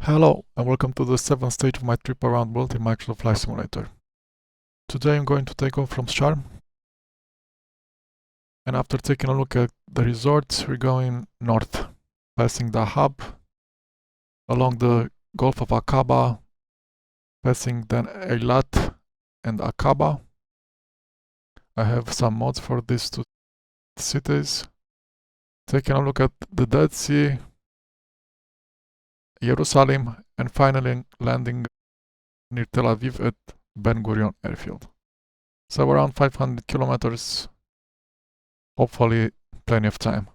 Hello and welcome to the 7th stage of my trip around world in Microsoft Flight Simulator. Today I'm going to take off from Sharm, and after taking a look at the resorts we're going north, passing the hub, along the Gulf of Akaba, passing then Eilat and Akaba. I have some mods for these two cities. Taking a look at the Dead Sea, Jerusalem, and finally landing near Tel Aviv at Ben Gurion airfield. So around 500 kilometers, hopefully plenty of time.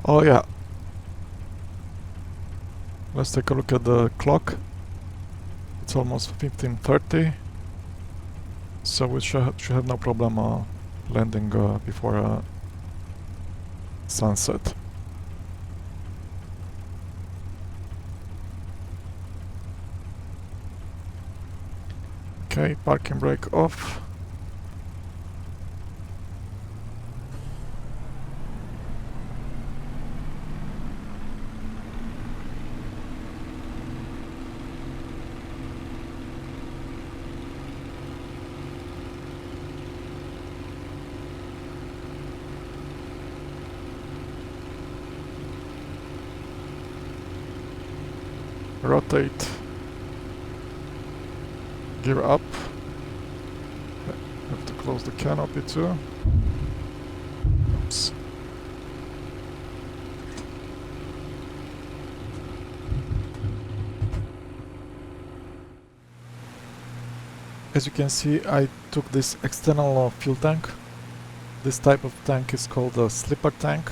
Oh yeah, let's take a look at the clock. It's almost 15:30, so we should have no problem landing before sunset. Okay, parking brake off. Rotate. Gear up. Have to close the canopy too. Oops. As you can see, I took this external fuel tank. This type of tank is called a slipper tank.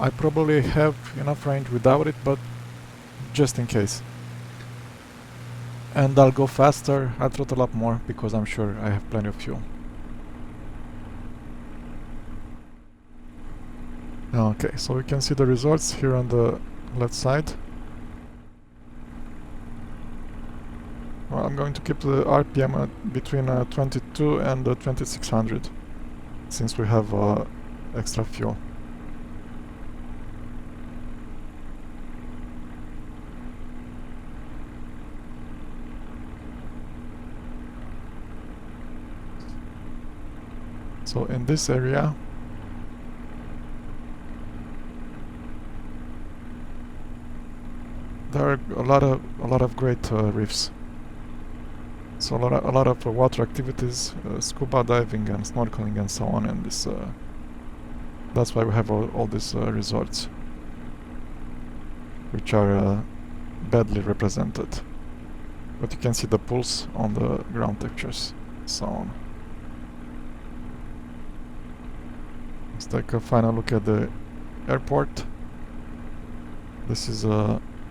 I probably have enough range without it, but just in case. And I'll go faster, I'll throttle up more because I'm sure I have plenty of fuel. Okay, so we can see the results here on the left side. Well, I'm going to keep the RPM between 22 and 2600 since we have extra fuel. So in this area there are a lot of great reefs. So a lot of water activities, scuba diving and snorkeling and so on, and this that's why we have all these resorts, which are badly represented. But you can see the pools on the ground textures, so on. Let's take a final look at the airport. This is,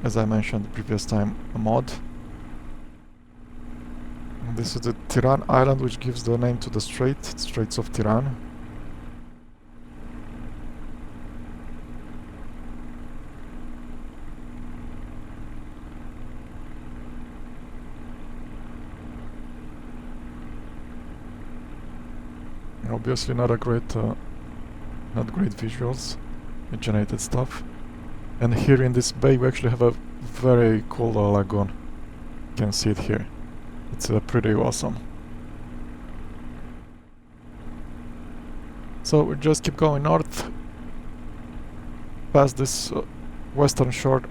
as I mentioned the previous time, a mod. And this is the Tiran Island, which gives the name to the Straits of Tiran. Obviously not great visuals, generated stuff. And here in this bay we actually have a very cool lagoon. You can see it here. It's pretty awesome. So we just keep going north past this western shore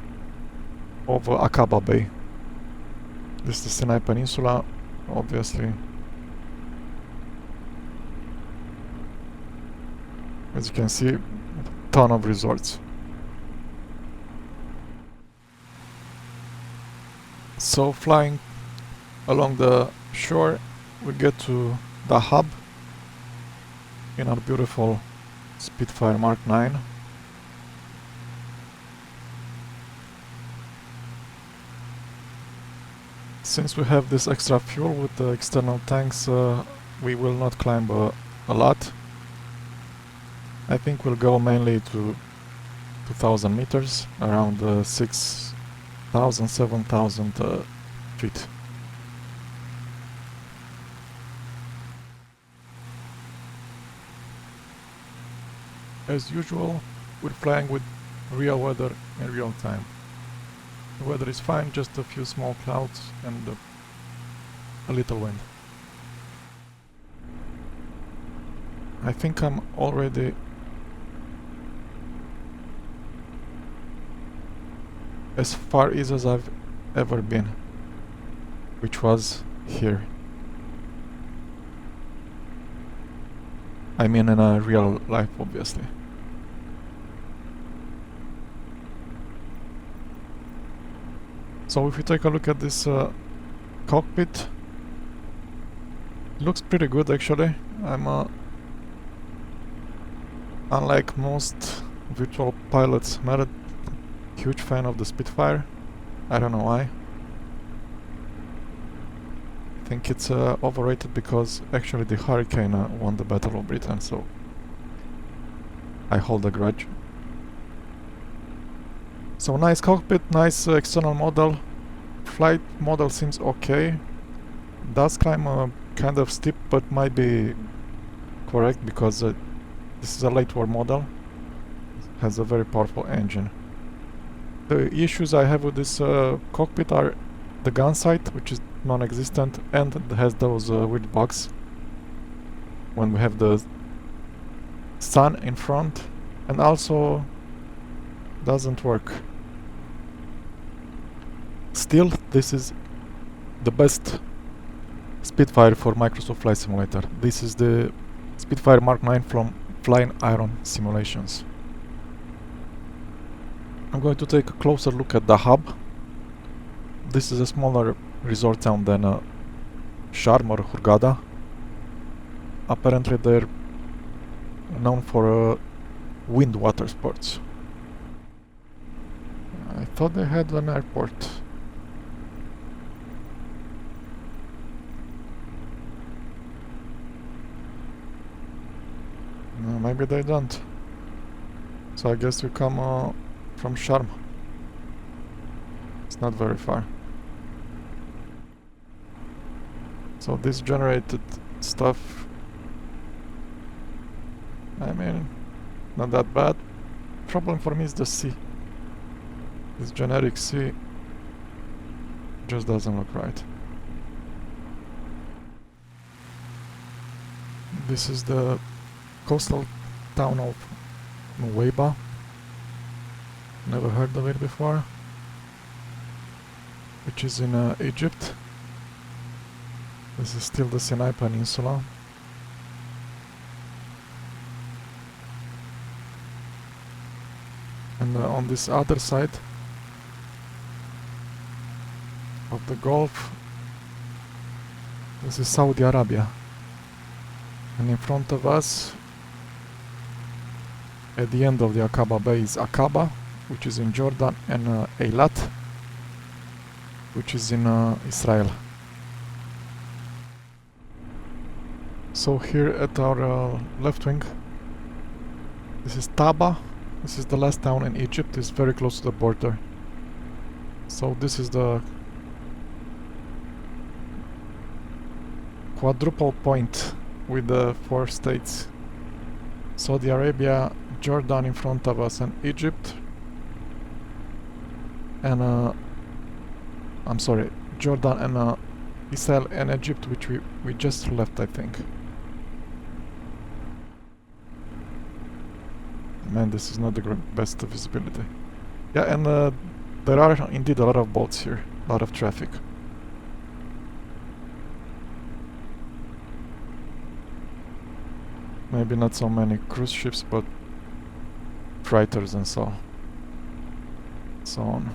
of Akaba Bay. This is the Sinai Peninsula, obviously. As you can see, ton of resorts. So flying along the shore, we get to the hub in our beautiful Spitfire Mark 9. Since we have this extra fuel with the external tanks, we will not climb a lot. I think we'll go mainly to 2000 meters, around 6,000, 7,000 feet. As usual, we're flying with real weather in real time. The weather is fine, just a few small clouds and a little wind. I think I'm already as far east as I've ever been, which was here. I mean in real life, obviously. So if you take a look at this cockpit, it looks pretty good actually. I'm unlike most virtual pilots, not a huge fan of the Spitfire. I don't know why. I think it's overrated because actually the Hurricane won the Battle of Britain, so I hold a grudge. So nice cockpit, nice external model. Flight model seems okay. Does climb kind of steep, but might be correct because this is a late war model. Has a very powerful engine. The issues I have with this cockpit are the gun sight, which is non-existent, and it has those weird bugs when we have the sun in front, and also doesn't work. Still, this is the best Spitfire for Microsoft Flight Simulator. This is the Spitfire Mark 9 from FlyingIron Simulations. I'm going to take a closer look at the hub. This is a smaller resort town than Sharm or Hurghada. Apparently they're known for wind water sports. I thought they had an airport. No, maybe they don't. So I guess we come from Sharm. It's not very far. So this generated stuff, I mean, not that bad. Problem for me is the sea. This generic sea just doesn't look right. This is the coastal town of Nuweiba. Never heard of it before. Which is in Egypt. This is still the Sinai Peninsula. And on this other side of the Gulf, this is Saudi Arabia. And in front of us, at the end of the Akaba Bay, is Akaba, which is in Jordan, and Eilat, which is in Israel. So here at our left wing, this is Taba. This is the last town in Egypt. It's very close to the border. So this is the quadruple point with the 4 states. Saudi Arabia, Jordan in front of us, and Egypt. And I'm sorry, Jordan and Israel and Egypt, which we just left, I think. Man, this is not the best visibility. Yeah, and there are indeed a lot of boats here, a lot of traffic. Maybe not so many cruise ships, but freighters and so on.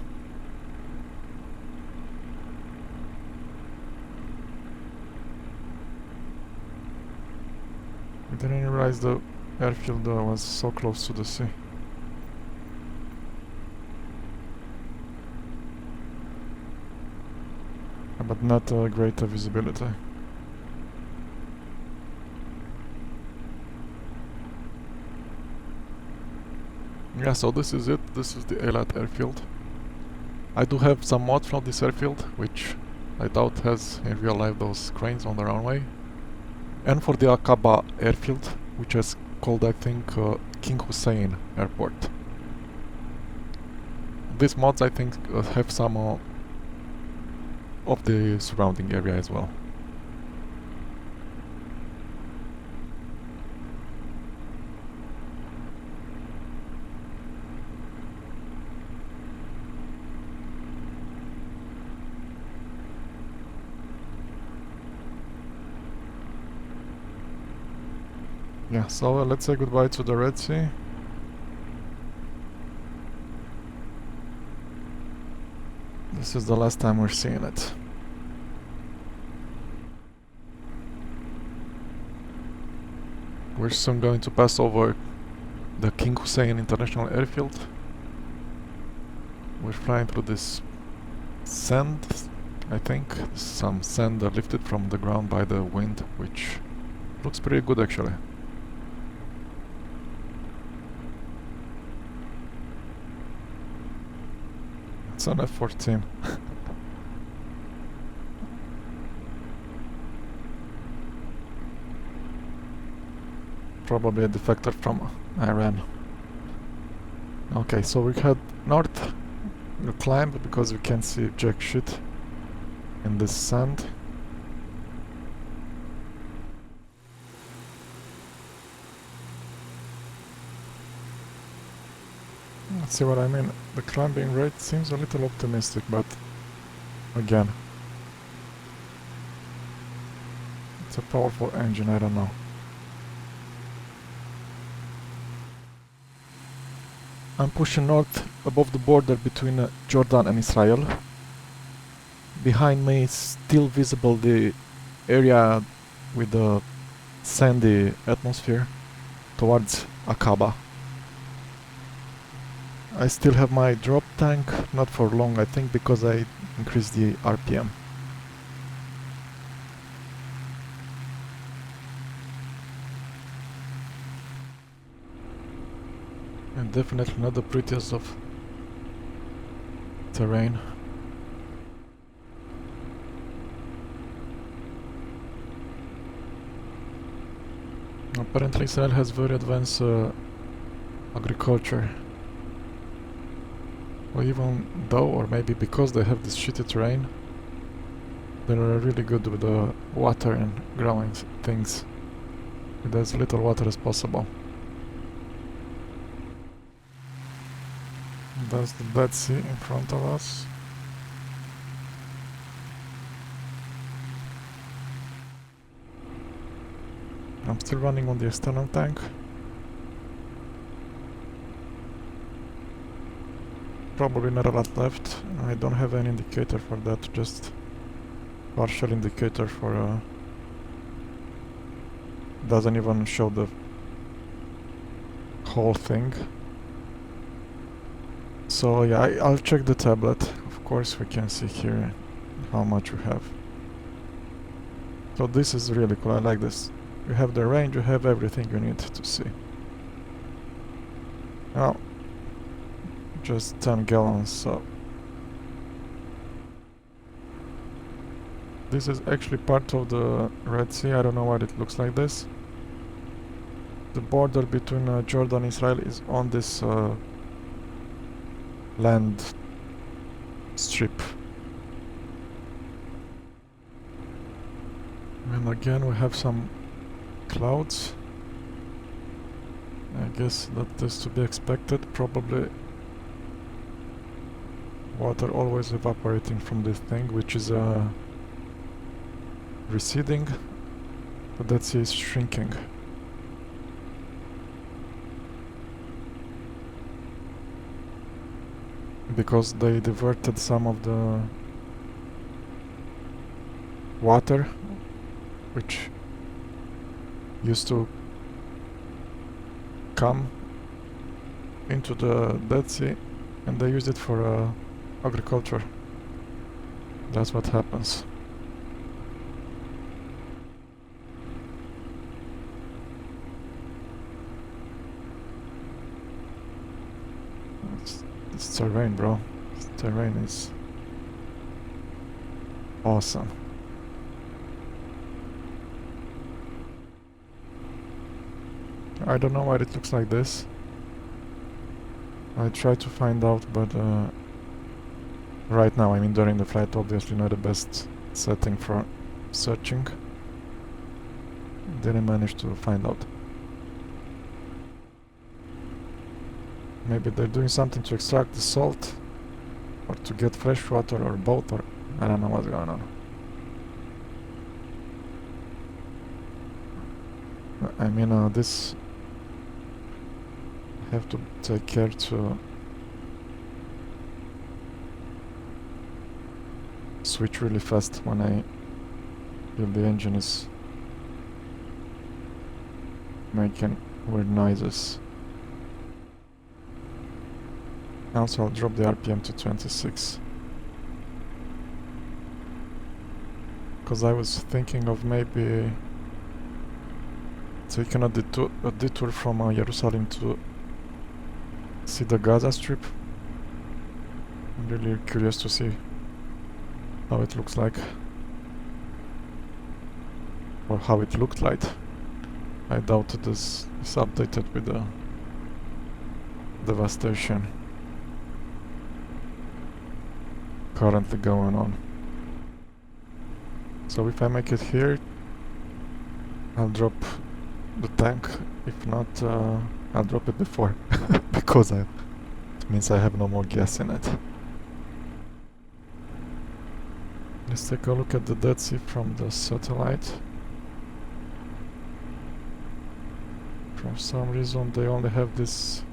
I didn't realize the airfield was so close to the sea. But not great visibility. Yeah, so this is it. This is the Eilat airfield. I do have some mods from this airfield, which I doubt has in real life those cranes on the runway. And for the Akaba airfield, which is called, I think, King Hussein Airport. these mods I think have some of the surrounding area as well. Yeah, so let's say goodbye to the Red Sea. This is the last time we're seeing it. We're soon going to pass over the King Hussein International Airfield. We're flying through this sand, I think. Some sand lifted from the ground by the wind, which looks pretty good actually. It's an F-14. Probably a defector from Iran. Okay, so we head north. We'll climb because we can't see jack shit in this sand. Let's see what I mean. The climbing rate seems a little optimistic, but again, it's a powerful engine, I don't know. I'm pushing north above the border between Jordan and Israel. Behind me is still visible the area with the sandy atmosphere towards Akaba. I still have my drop tank, not for long I think, because I increased the RPM. And definitely not the prettiest of terrain. Apparently Israel has very advanced agriculture. Or even though, or maybe because they have this shitty terrain, they're really good with the water and growing things with as little water as possible. That's the Dead Sea in front of us. I'm still running on the external tank. Probably not a lot left. I don't have any indicator for that, just partial indicator for doesn't even show the whole thing. So yeah, I'll check the tablet. Of course we can see here how much we have. So this is really cool, I like this. You have the range, you have everything you need to see. Now, just 10 gallons, so this is actually part of the Red Sea. I don't know why it looks like this. The border between Jordan and Israel is on this land strip. And again we have some clouds. I guess that is to be expected. Probably water always evaporating from this thing, which is receding. The Dead Sea is shrinking. Because they diverted some of the water which used to come into the Dead Sea, and they used it for agriculture. That's what happens. It's terrain, bro. This terrain is awesome. I don't know why it looks like this. I tried to find out, but Right now, I mean during the flight, obviously not the best setting for searching. Didn't manage to find out. Maybe they're doing something to extract the salt, or to get fresh water, or both, or I don't know what's going on. I mean, this I have to take care to switch really fast when I feel the engine is making weird noises. Also, I'll drop the RPM to 26. Because I was thinking of maybe taking a detour from Jerusalem to see the Gaza Strip. I'm really curious to see how it looks like. Or how it looked like. I doubt this is updated with the devastation currently going on. So if I make it here, I'll drop the tank. If not, I'll drop it before because it means I have no more gas in it. Let's take a look at the Dead Sea from the satellite. For some reason they only have this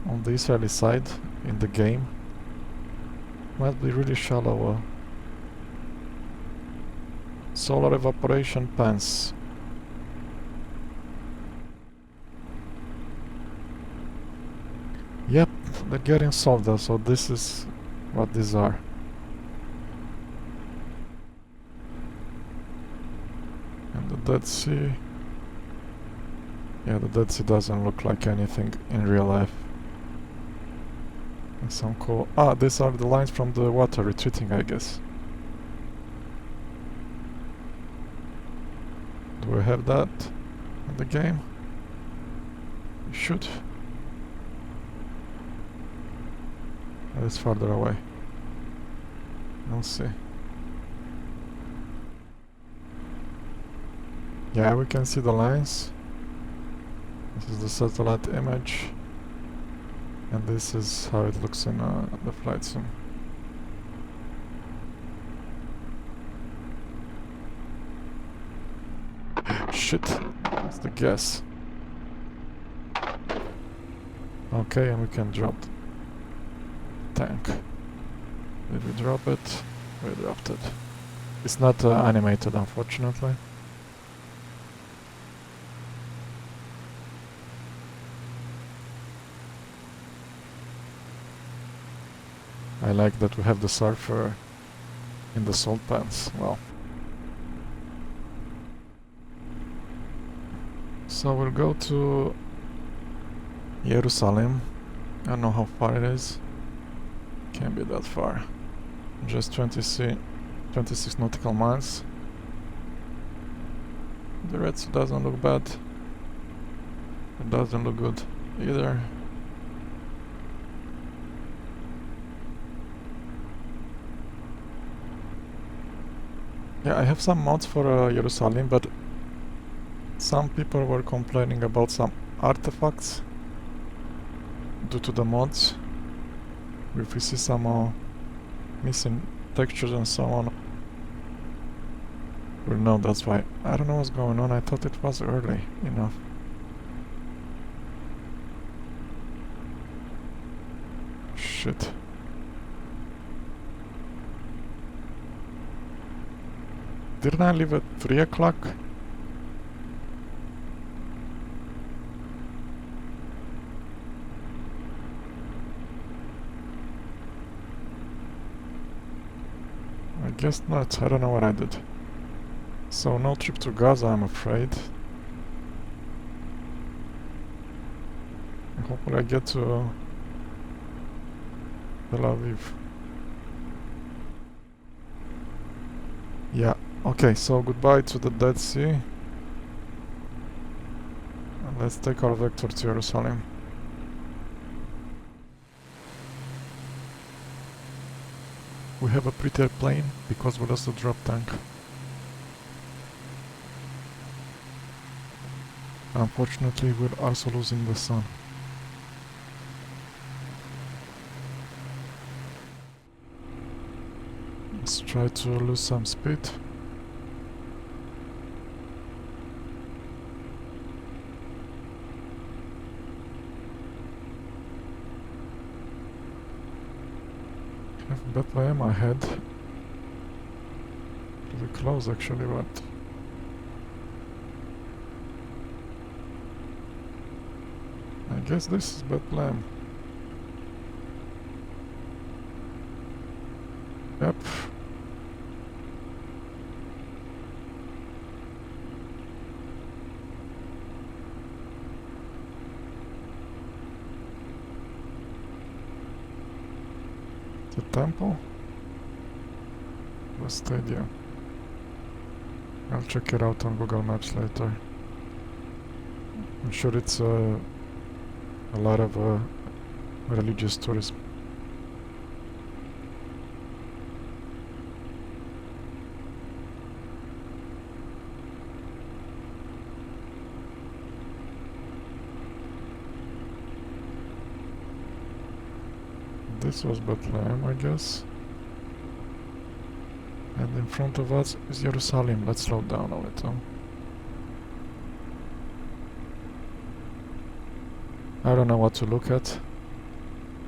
on the Israeli side in the game. Must be really shallow. Solar evaporation pans. Yep, they're getting solved, so this is what these are. And the Dead Sea... yeah, the Dead Sea doesn't look like anything in real life. And some cool... ah, these are the lines from the water retreating, I guess. Do we have that in the game? We should. It's farther away. We'll see. Yeah, we can see the lines. This is the satellite image. And this is how it looks in the flight sim. Shit, that's the gas. Okay, and we can drop the tank. Did we drop it? We dropped it. It's not animated, unfortunately. I like that we have the surfer in the salt pans. Well. So we'll go to Jerusalem. I don't know how far it is. Can't be that far. Just 26 nautical miles. The Red Sea doesn't look bad. It doesn't look good either. Yeah, I have some mods for Jerusalem, but some people were complaining about some artifacts due to the mods. If we see some missing textures and so on, we'll know that's why. I don't know what's going on, I thought it was early enough. Shit. Didn't I leave at 3 o'clock? I guess not, I don't know what I did. So no trip to Gaza, I'm afraid. Hopefully I get to Tel Aviv. Yeah, okay, so goodbye to the Dead Sea. And let's take our vector to Jerusalem. We have a prettier plane because we lost the drop tank. Unfortunately, we're also losing the sun. Let's try to lose some speed. Have Bethlehem ahead. Pretty close actually, but I guess this is Bethlehem. Yep. The temple? The stadium. I'll check it out on Google Maps later. I'm sure it's a lot of religious tourism. This was Bethlehem, I guess. And in front of us is Jerusalem. Let's slow down a little. I don't know what to look at,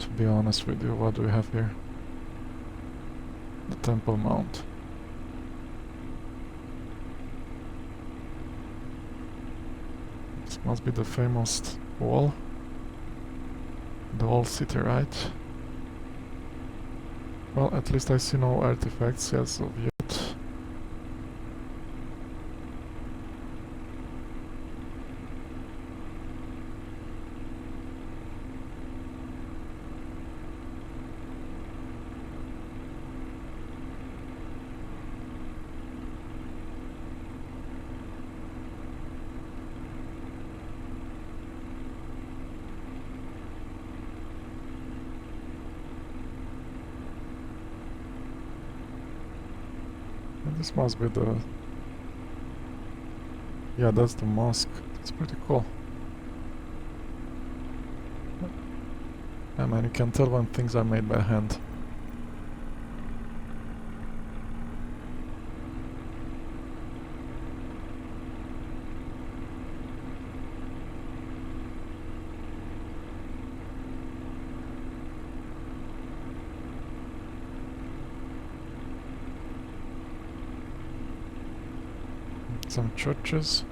to be honest with you. What do we have here? The Temple Mount. This must be the famous wall. The whole city, right? Well, at least I see no artifacts as of yet. This must be the... Yeah, that's the mosque. It's pretty cool. Yeah, man, you can tell when things are made by hand. Some churches.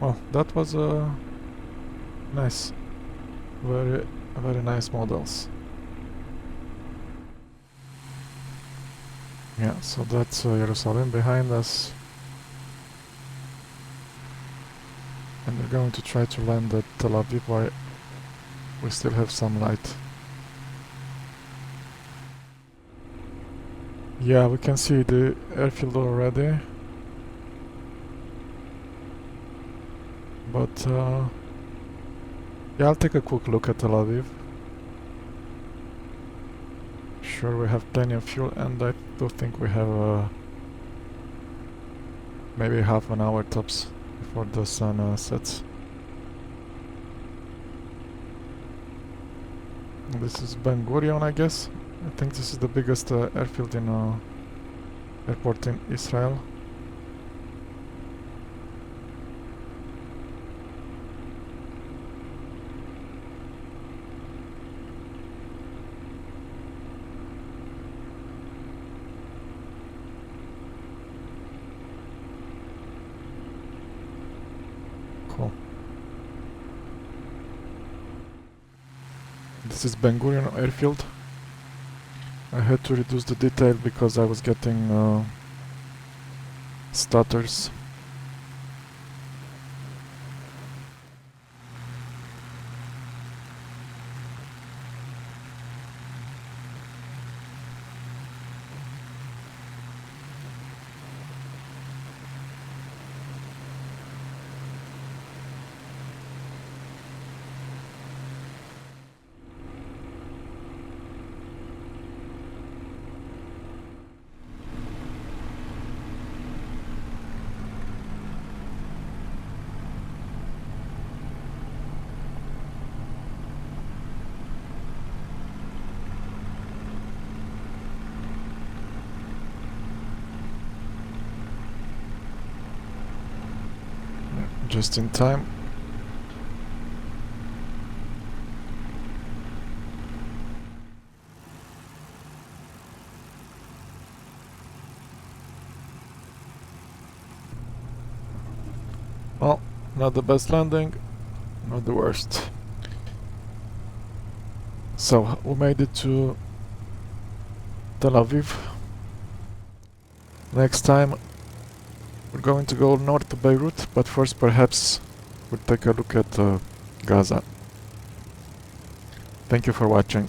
Well, that was nice. Very nice models. Yeah, so that's Jerusalem behind us. And we're going to try to land at Tel Aviv where we still have some light. Yeah, we can see the airfield already. But yeah, I'll take a quick look at Tel Aviv. Sure, we have plenty of fuel, and I do think we have maybe half an hour tops before the sun sets. This is Gurion, I guess. I think this is the biggest airfield in airport in Israel. Cool. This is Ben Gurion airfield. I had to reduce the detail because I was getting stutters. Just in time. Well, not the best landing, not the worst. So, we made it to Tel Aviv. Next time we're going to go north to Beirut, but first perhaps we'll take a look at Gaza. Thank you for watching.